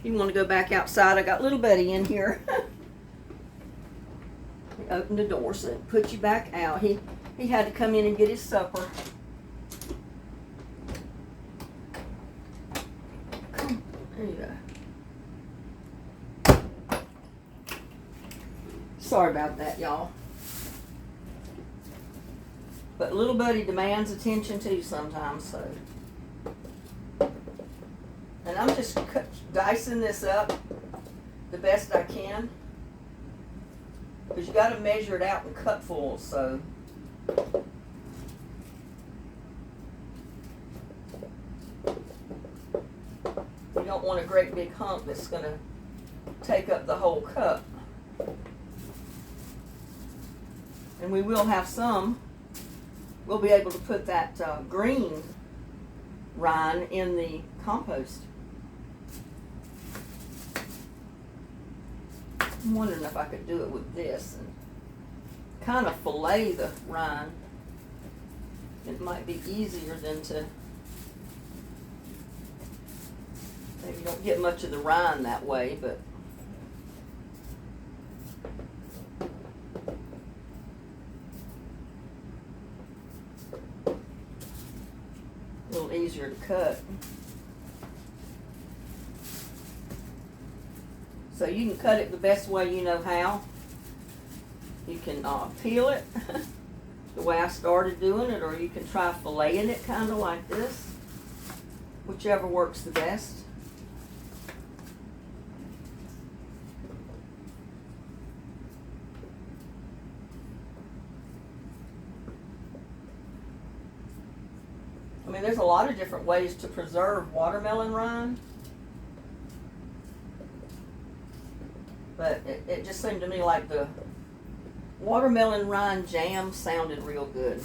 If you want to go back outside, I got little Buddy in here. He opened the door, so it put you back out. He had to come in and get his supper. Come, there you go. Sorry about that, y'all. But little Buddy demands attention too sometimes, so. And I'm just dicing this up the best I can. Because you got to measure it out in cupfuls, so. You don't want a great big hunk that's going to take up the whole cup. And we will have some. We'll be able to put that green rind in the compost. I'm wondering if I could do it with this and kind of fillet the rind. It might be easier than to, maybe you don't get much of the rind that way, but a little easier to cut. So you can cut it the best way you know how. You can peel it the way I started doing it, or you can try filleting it kind of like this. Whichever works the best. I mean, there's a lot of different ways to preserve watermelon rind. But it just seemed to me like the watermelon rind jam sounded real good.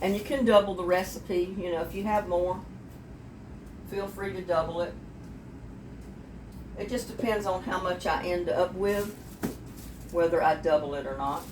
And you can double the recipe, you know, if you have more, feel free to double it. It just depends on how much I end up with, whether I double it or not.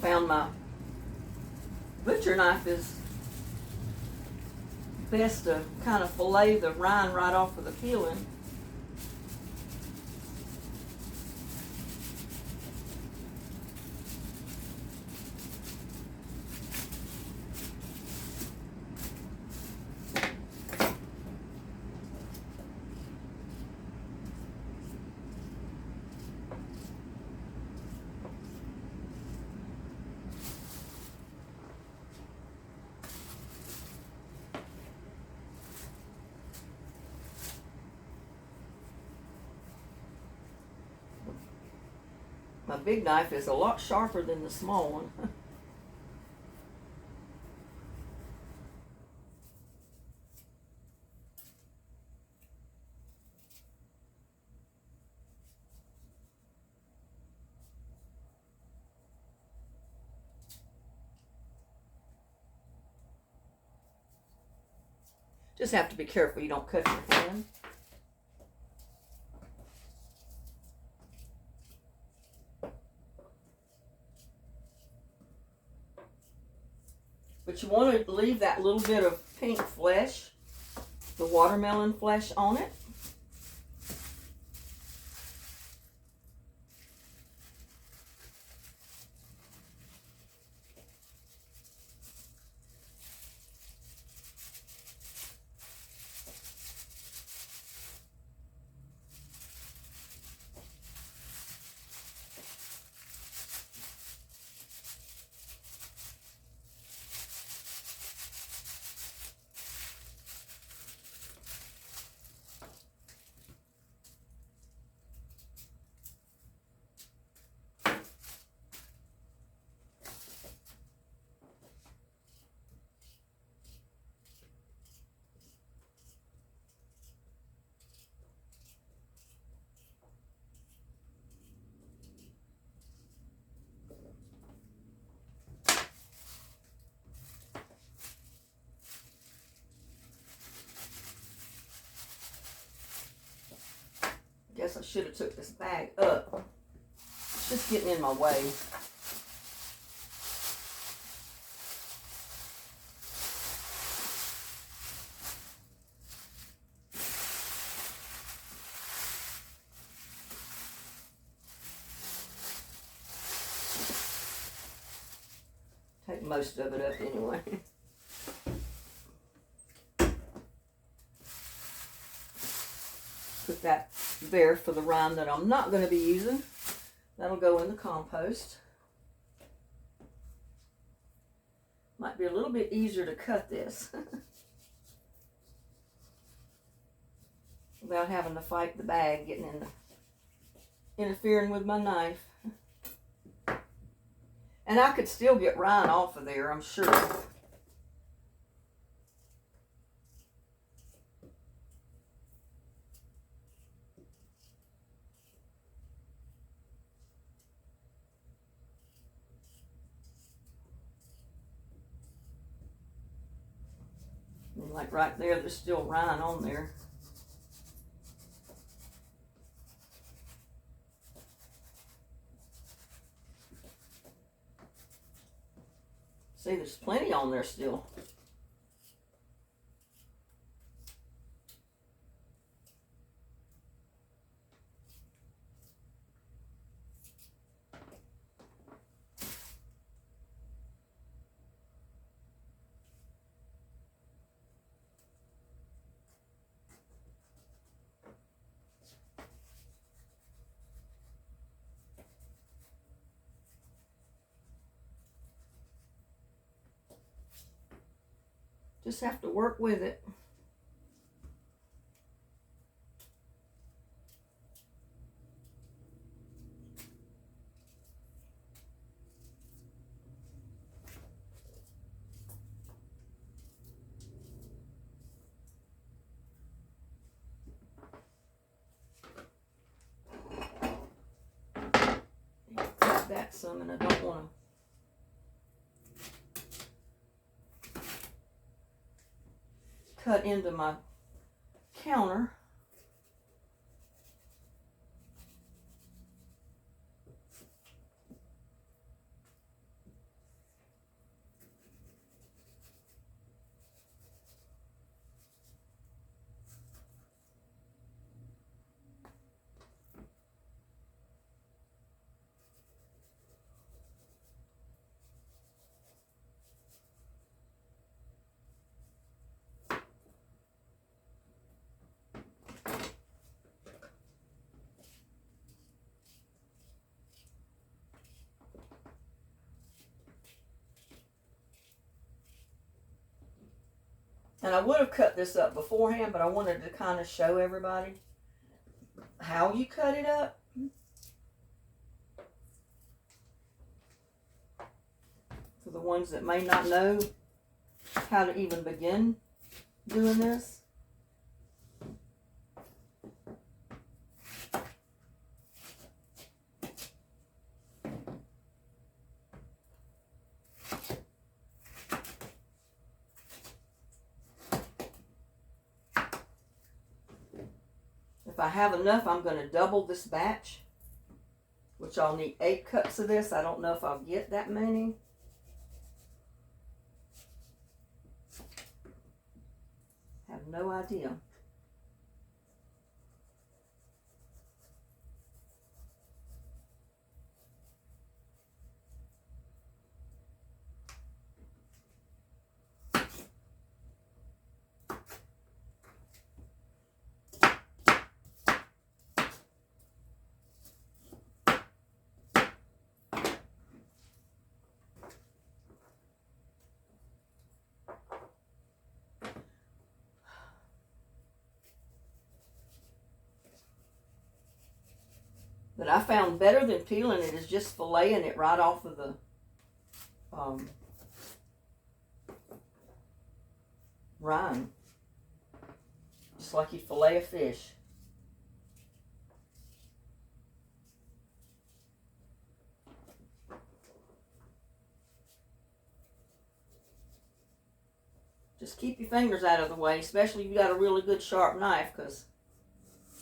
Found my butcher knife is best to kind of fillet the rind right off of the peeling. My big knife is a lot sharper than the small one. Just have to be careful you don't cut your hand. But you want to leave that little bit of pink flesh, the watermelon flesh on it. Guess I should have took this bag up. It's just getting in my way. Take most of it up anyway. Put that there for the rind that I'm not going to be using. That'll go in the compost. Might be a little bit easier to cut this without having to fight the bag getting in interfering with my knife. And I could still get rind off of there, I'm sure. And like right there, there's still rind on there. See, there's plenty on there still. Just have to work with it. Got that some, and I don't want to cut into my counter. And I would have cut this up beforehand, but I wanted to kind of show everybody how you cut it up. for the ones that may not know how to even begin doing this. If I have enough, I'm going to double this batch, which I'll need 8 cups of this. I don't know if I'll get that many. Have no idea. But I found better than peeling it is just filleting it right off of the rind. Just like you fillet a fish. Just keep your fingers out of the way, especially if you got a really good sharp knife, because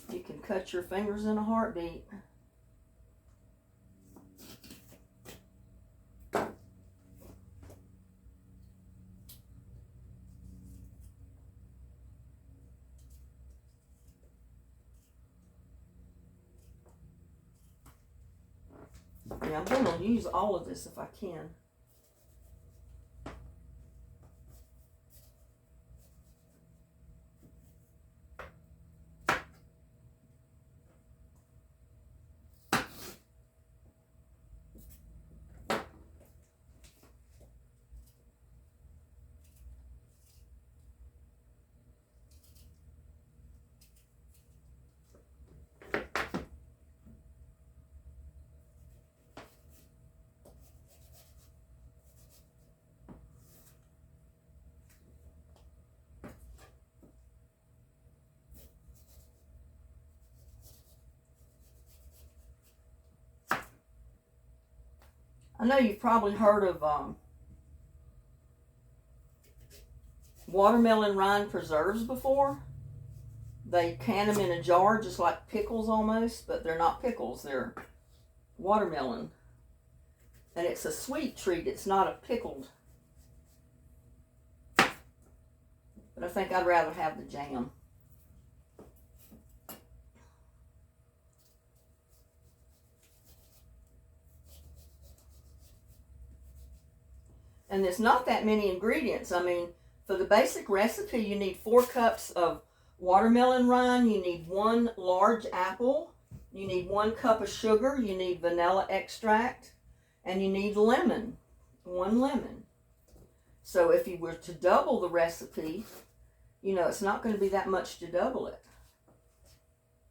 you can cut your fingers in a heartbeat. Yeah, I'm going to use all of this if I can. I know you've probably heard of watermelon rind preserves before. They can them in a jar just like pickles almost, but they're not pickles, they're watermelon. And it's a sweet treat, it's not a pickled. But I think I'd rather have the jam. And there's not that many ingredients. I mean, for the basic recipe, you need 4 cups of watermelon rind, you need 1 large apple, you need 1 cup of sugar, you need vanilla extract, and you need lemon, 1 lemon. So if you were to double the recipe, you know, it's not going to be that much to double it.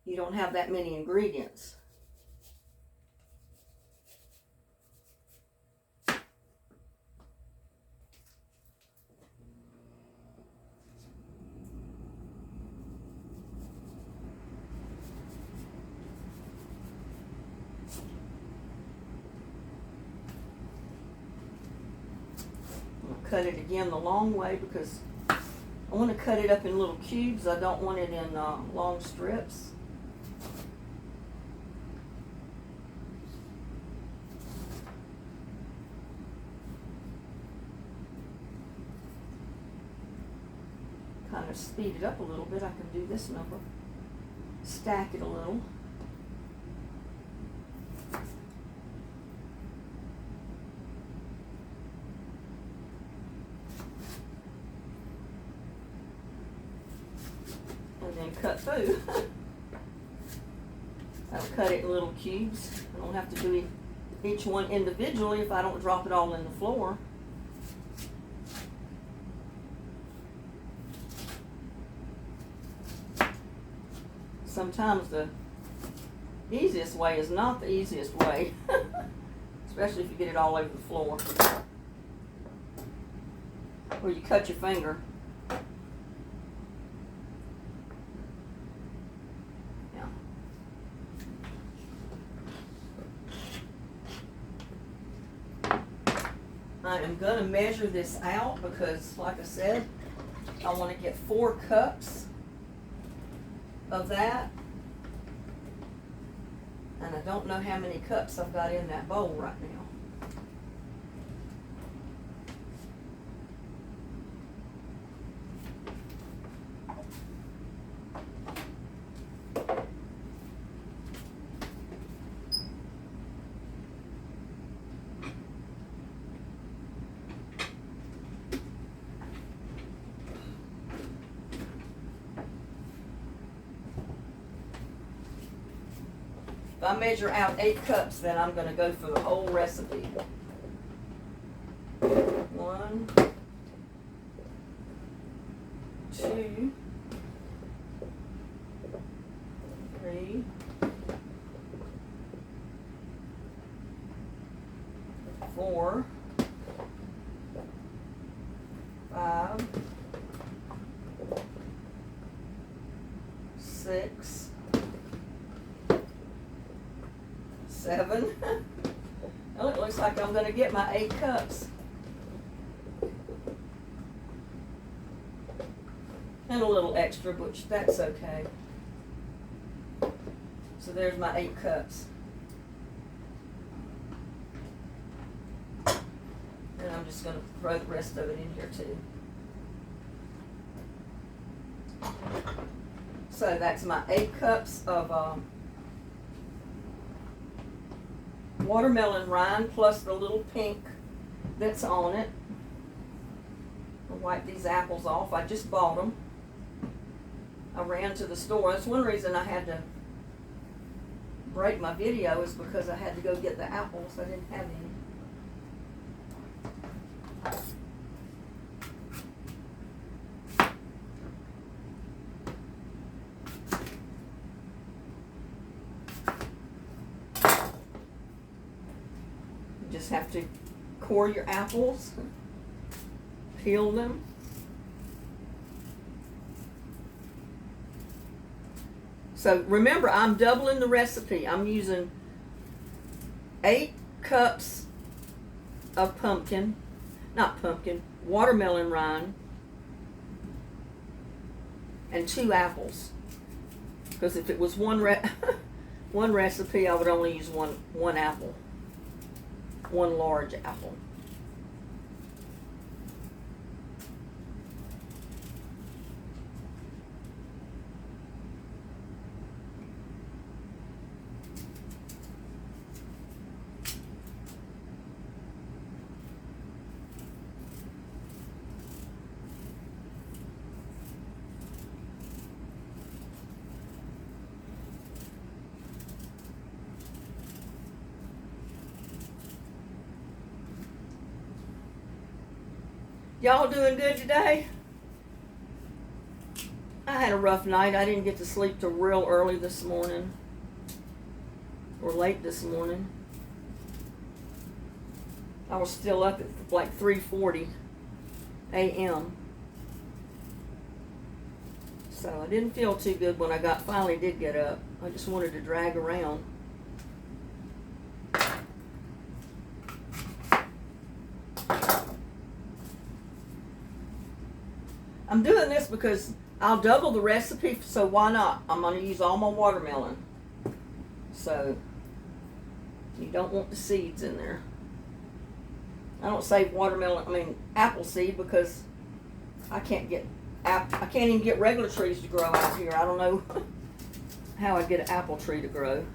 You don't have that many ingredients. Cut it again the long way because I want to cut it up in little cubes. I don't want it in long strips. Kind of speed it up a little bit. I can do this number. Stack it a little. Cut through. I'll cut it in little cubes. I don't have to do each one individually if I don't drop it all in the floor. Sometimes the easiest way is not the easiest way, especially if you get it all over the floor. Or you cut your finger. Yeah. I am going to measure this out because, like I said, I want to get 4 cups of that. And I don't know how many cups I've got in that bowl right now. If I measure out 8 cups, then I'm going to go for the whole recipe. 1, 2, 3, 4, 5, 6, 7. Well, it looks like I'm going to get my 8 cups. And a little extra, which that's okay. So there's my 8 cups. And I'm just going to throw the rest of it in here too. So that's my 8 cups of watermelon rind plus the little pink that's on it. I'll wipe these apples off. I just bought them. I ran to the store. That's one reason I had to break my video, is because I had to go get the apples. I didn't have any. Just have to core your apples, peel them. So remember, I'm doubling the recipe. I'm using 8 cups of watermelon rind, and 2 apples. Because if it was one recipe, I would only use one apple. 1 large apple. Y'all doing good today? I had a rough night. I didn't get to sleep till real early this morning. Or late this morning. I was still up at like 3:40 a.m. So I didn't feel too good when I finally did get up. I just wanted to drag around. I'm doing this because I'll double the recipe, so why not? I'm going to use all my watermelon. So, you don't want the seeds in there. I don't save apple seed, because I can't even get regular trees to grow out here. I don't know how I'd get an apple tree to grow.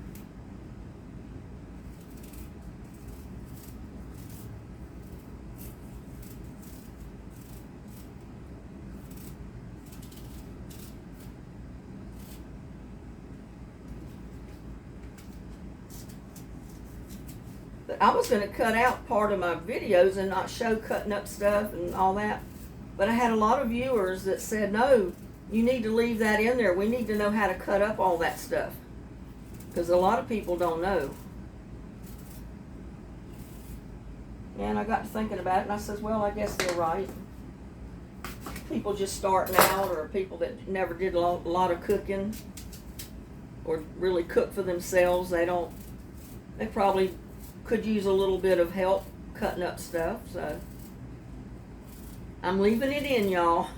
I was going to cut out part of my videos and not show cutting up stuff and all that. But I had a lot of viewers that said, no, you need to leave that in there. We need to know how to cut up all that stuff. Because a lot of people don't know. And I got to thinking about it, and I said, well, I guess they're right. people just starting out, or people that never did a lot of cooking or really cook for themselves, they probably could use a little bit of help cutting up stuff. So I'm leaving it in, y'all.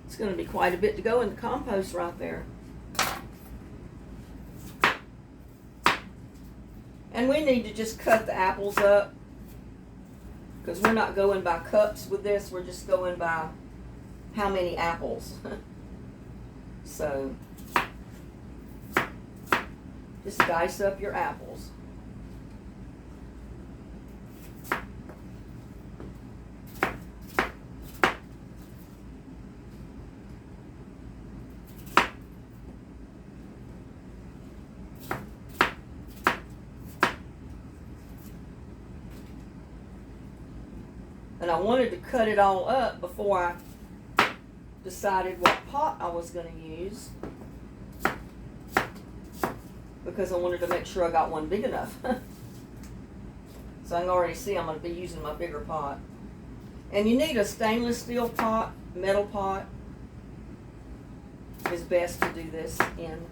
It's going to be quite a bit to go in the compost right there. And we need to just cut the apples up, because we're not going by cups with this, we're just going by how many apples. So just dice up your apples. And I wanted to cut it all up before I decided what pot I was going to use, because I wanted to make sure I got one big enough. So I can already see I'm going to be using my bigger pot. And you need a stainless steel pot, metal pot is best to do this in.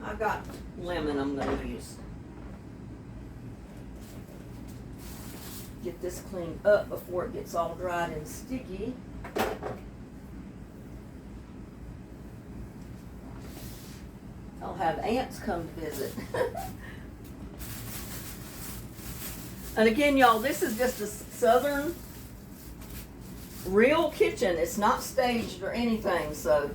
I got lemon I'm going to use. Get this cleaned up before it gets all dried and sticky. I'll have ants come to visit. And again, y'all, this is just a southern real kitchen. It's not staged or anything, so.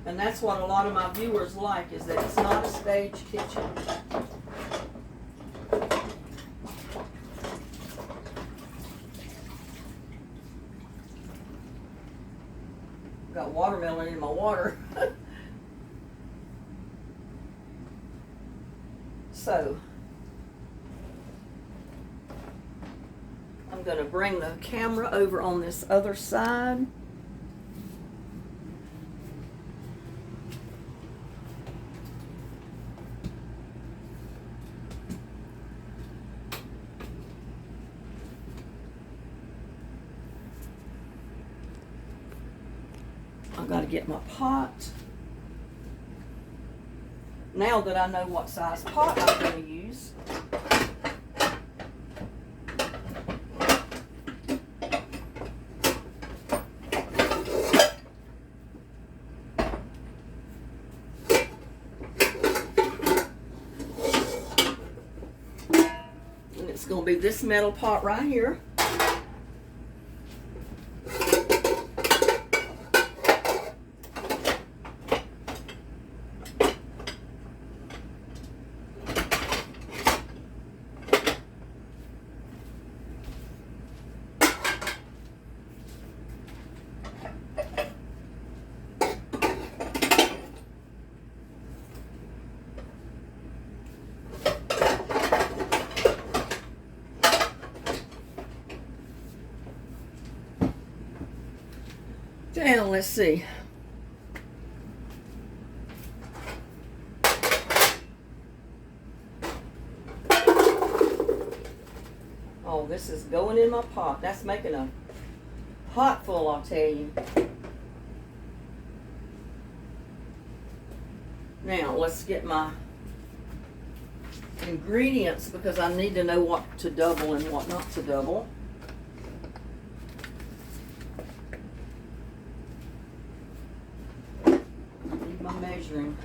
And that's what a lot of my viewers like, is that it's not a staged kitchen. Got watermelon in my water. So, I'm going to bring the camera over on this other side. I've got to get my pot. Now that I know what size pot I'm going to use, and it's going to be this metal pot right here. Now, let's see. Oh, this is going in my pot. That's making a pot full, I'll tell you. Now, let's get my ingredients, because I need to know what to double and what not to double. Measuring.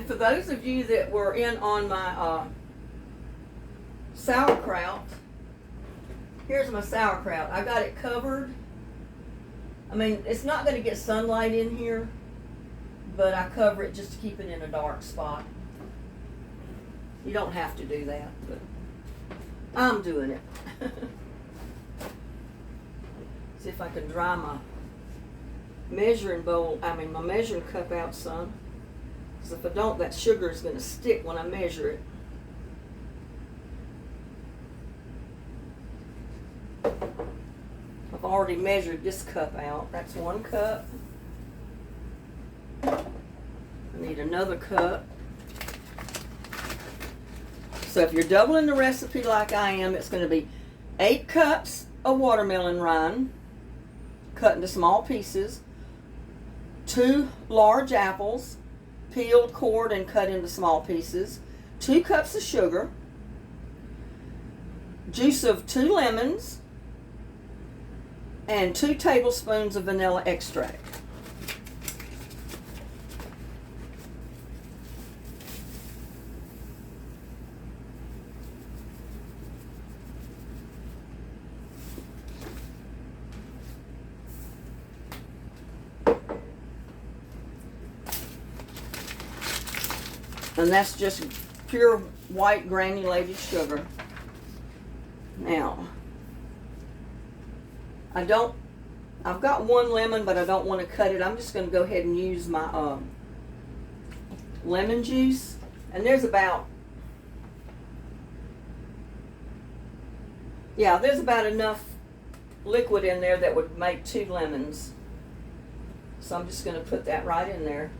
And for those of you that were in on my sauerkraut, here's my sauerkraut. I got it covered. I mean, it's not going to get sunlight in here, but I cover it just to keep it in a dark spot. You don't have to do that, but I'm doing it. See if I can dry my measuring cup out some. Because if I don't, that sugar is going to stick when I measure it. I've already measured this cup out. That's 1 cup. I need another cup. So if you're doubling the recipe like I am, it's going to be 8 cups of watermelon rind, cut into small pieces, 2 large apples, peeled, cored, and cut into small pieces, 2 cups of sugar, juice of 2 lemons, and 2 tablespoons of vanilla extract. And that's just pure white granulated sugar. Now, I've got 1 lemon, but I don't want to cut it. I'm just going to go ahead and use my lemon juice. And there's about enough liquid in there that would make 2 lemons. So I'm just going to put that right in there.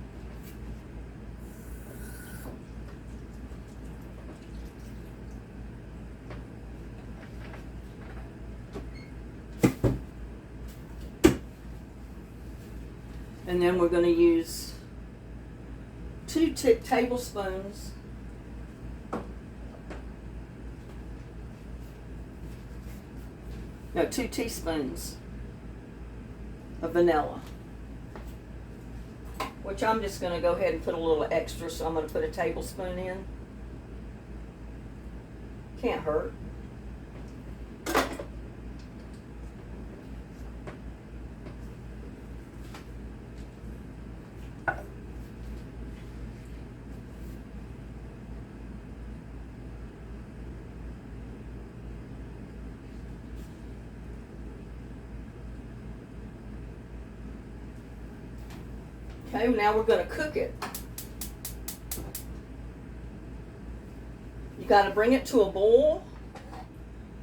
And then we're going to use 2 tablespoons no, 2 teaspoons of vanilla, which I'm just going to go ahead and put a little extra, so I'm going to put a tablespoon in. Can't hurt. Okay, now we're going to cook it. You got to bring it to a boil,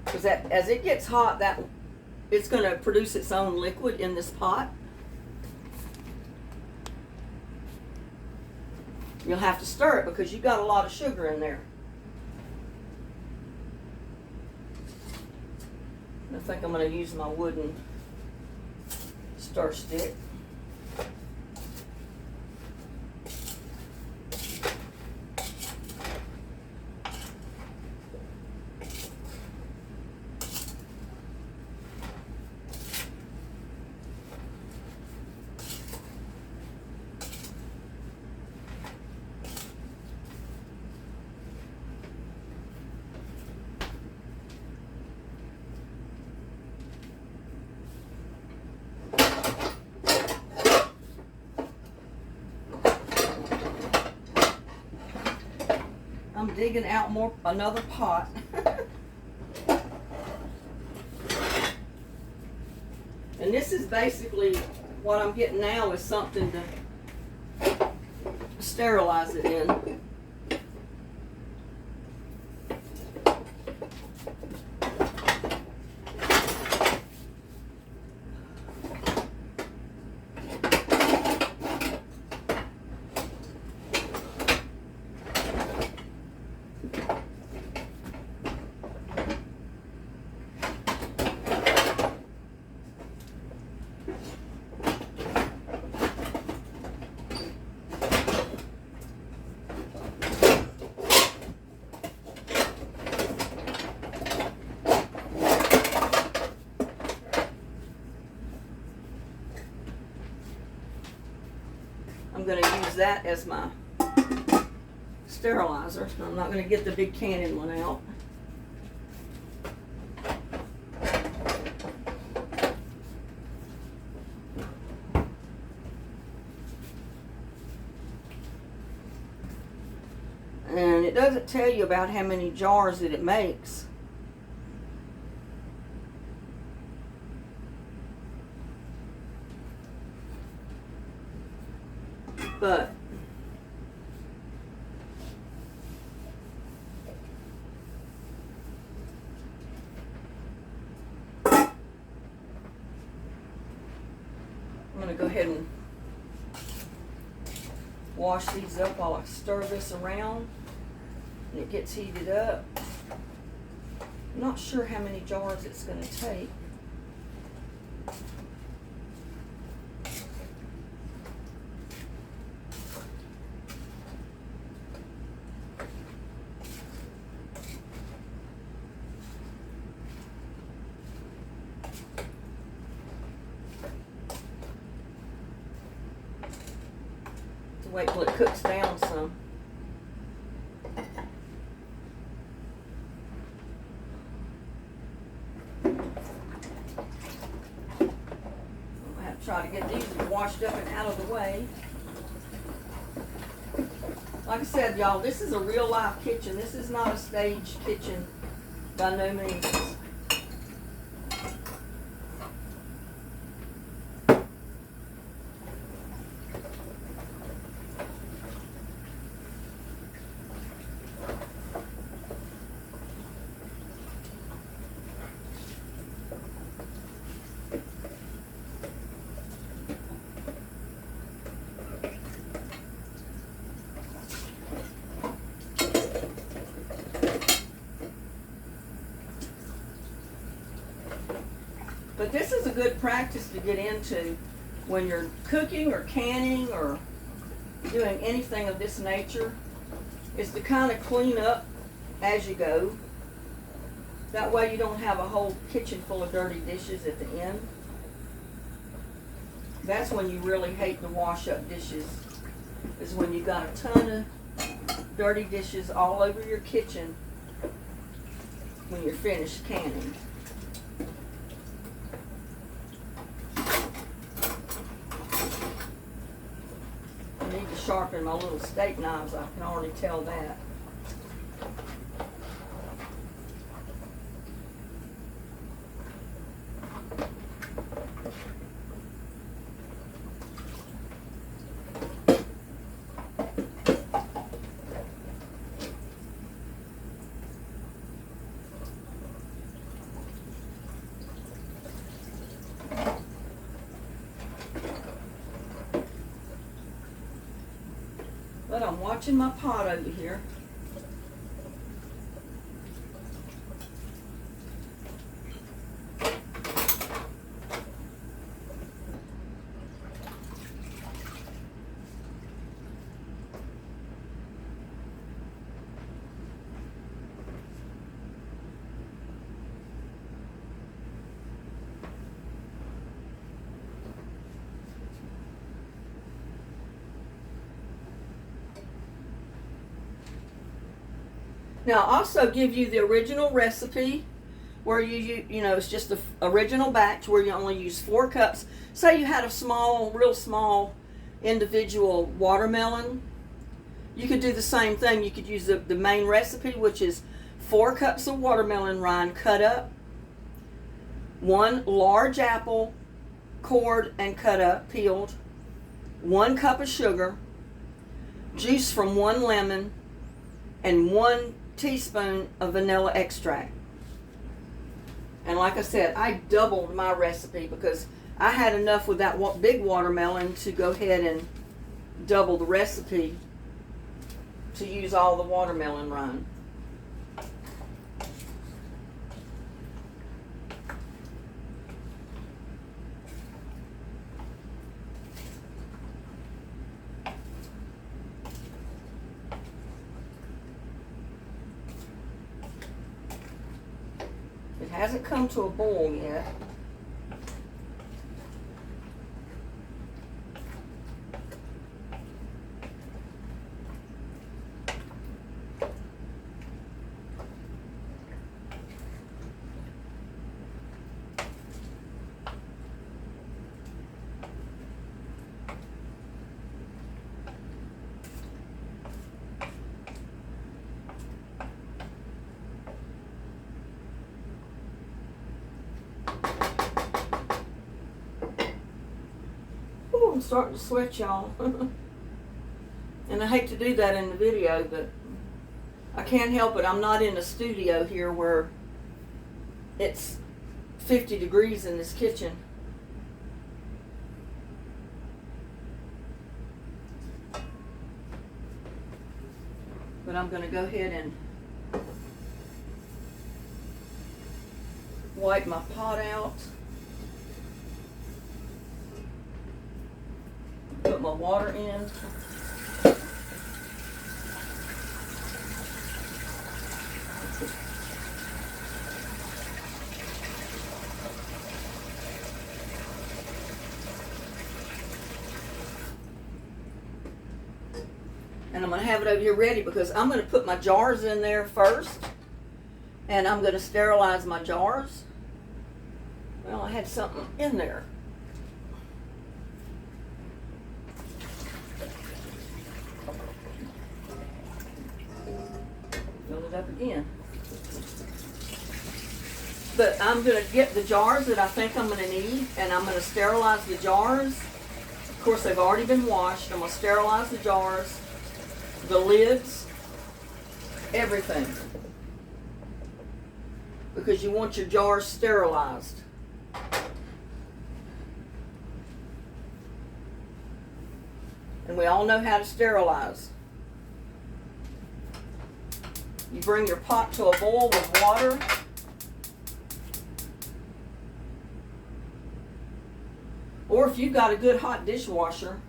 because as it gets hot, it's going to produce its own liquid in this pot. You'll have to stir it because you've got a lot of sugar in there. I think I'm going to use my wooden stir stick. I'm digging out another pot. And this is basically what I'm getting now, is something to sterilize it in. I'm going to use that as my sterilizer. I'm not going to get the big Canon one out. And it doesn't tell you about how many jars that it makes. But I'm going to go ahead and wash these up while I stir this around and it gets heated up. I'm not sure how many jars it's going to take. Wait till it cooks down some. I have to try to get these washed up and out of the way. Like I said, y'all, this is a real life kitchen. This is not a staged kitchen by no means. But this is a good practice to get into when you're cooking or canning or doing anything of this nature, is to kind of clean up as you go. That way you don't have a whole kitchen full of dirty dishes at the end. That's when you really hate to wash up dishes, is when you got a ton of dirty dishes all over your kitchen when you're finished canning. I need to sharpen my little steak knives, I can already tell that. But I'm watching my pot over here. Now, I'll also give you the original recipe where you know, it's just the original batch where you only use 4 cups. Say you had a small, real small individual watermelon. You could do the same thing. You could use the main recipe, which is 4 cups of watermelon rind cut up, 1 large apple cored and cut up, peeled, 1 cup of sugar, juice from 1 lemon, and 1 teaspoon of vanilla extract. And like I said, I doubled my recipe because I had enough with that big watermelon to go ahead and double the recipe to use all the watermelon rind. It hasn't come to a boil yet. starting to sweat, y'all. And I hate to do that in the video, but I can't help it. I'm not in a studio here where it's 50 degrees in this kitchen. But I'm going to go ahead and wipe my pot out. Put my water in. And I'm going to have it over here ready because I'm going to put my jars in there first. And I'm going to sterilize my jars. Well, I had something in there. Fill it up again. But I'm going to get the jars that I think I'm going to need, and I'm going to sterilize the jars. Of course, they've already been washed. I'm going to sterilize the jars, the lids, everything. Because you want your jars sterilized. And we all know how to sterilize. You bring your pot to a boil with water. Or if you've got a good hot dishwasher,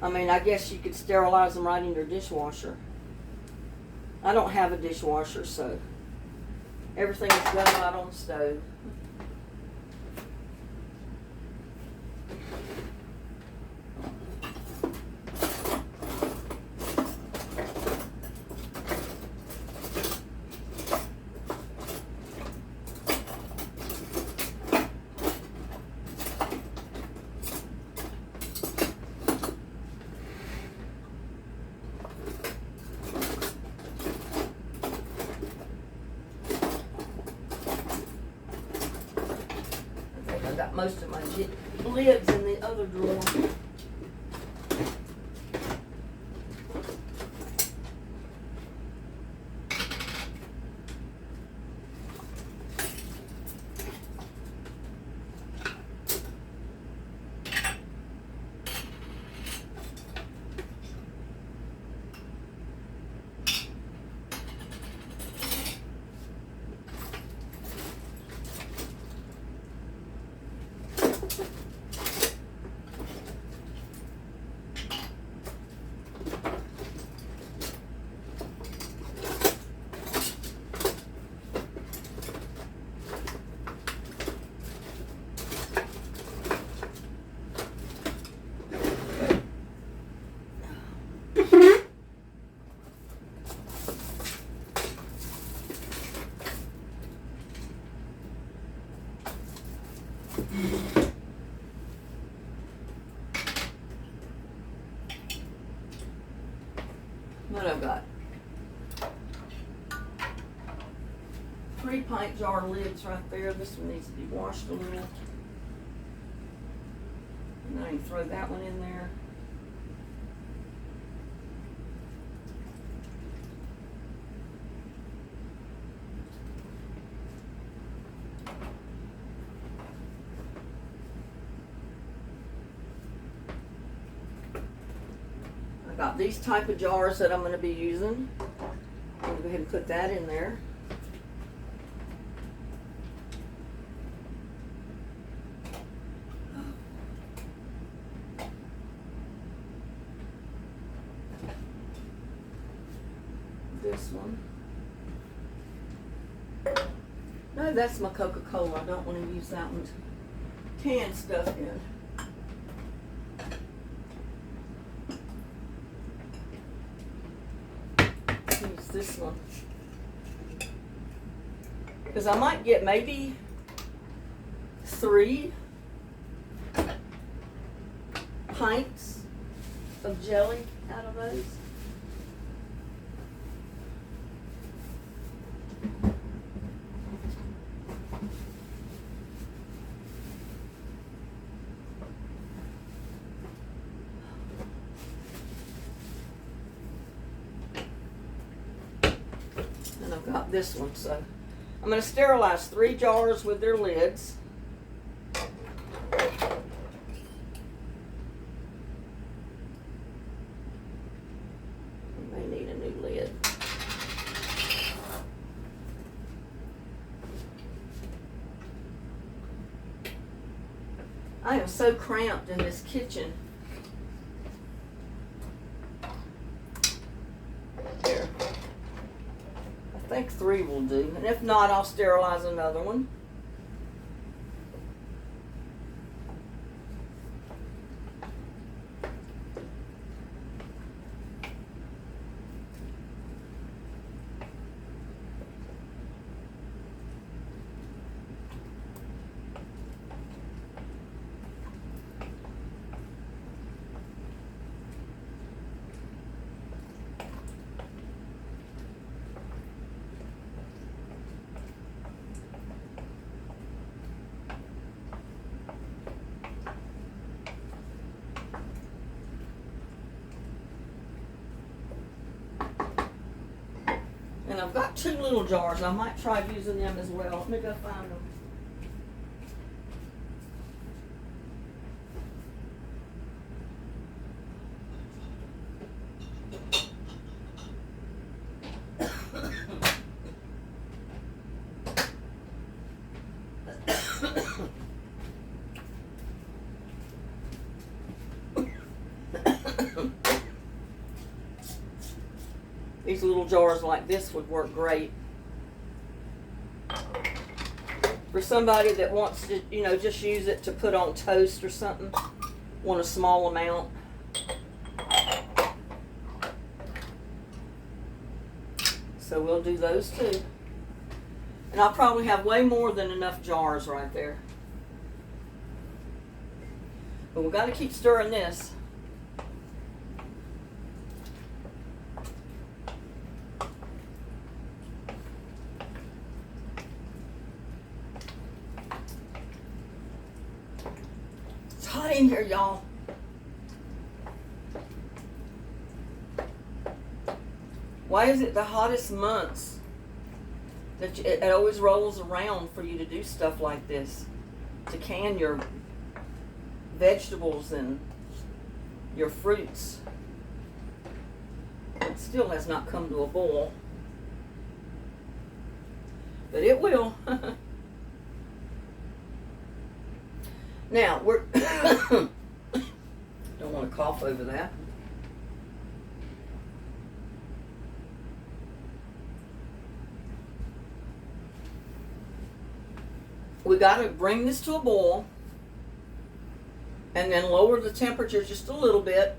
I mean, I guess you could sterilize them right in your dishwasher. I don't have a dishwasher, so everything is done right on the stove. I got most of my lids in the other drawer. What I've got? 3 pint jar lids right there. This one needs to be washed a little. And then I can throw that one in there. Got these type of jars that I'm going to be using. I'm going to go ahead and put that in there. This one. No, that's my Coca-Cola. I don't want to use that one to can stuff in. This one, because I might get maybe 3 pints of jelly out of those. this one. So I'm going to sterilize 3 jars with their lids. May need a new lid. I am so cramped in this kitchen. There. I think 3 will do. And if not, I'll sterilize another one. And I've got 2 little jars. I might try using them as well. Let me go find them. These little jars like this would work great for somebody that wants to, you know, just use it to put on toast or something. Want a small amount. So we'll do those too. And I'll probably have way more than enough jars right there. But we've got to keep stirring this. It's hot in here, y'all. Why is it the hottest months that it always rolls around for you to do stuff like this? To can your vegetables and your fruits. It still has not come to a boil. But it will. Now, we're don't want to cough over that. We got to bring this to a boil and then lower the temperature just a little bit.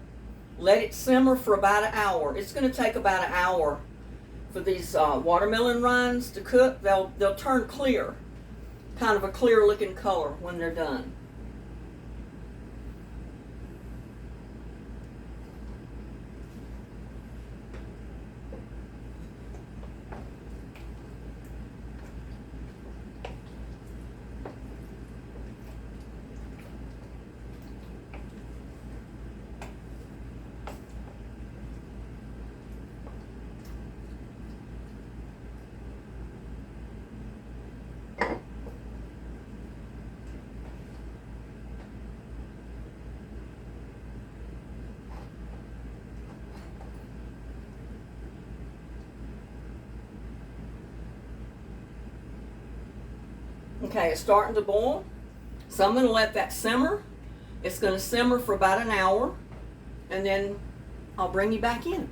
Let it simmer for about an hour. It's going to take about an hour for these watermelon rinds to cook. They'll turn clear, kind of a clear looking color when they're done. Okay, it's starting to boil. So I'm going to let that simmer. It's going to simmer for about an hour, and then I'll bring you back in.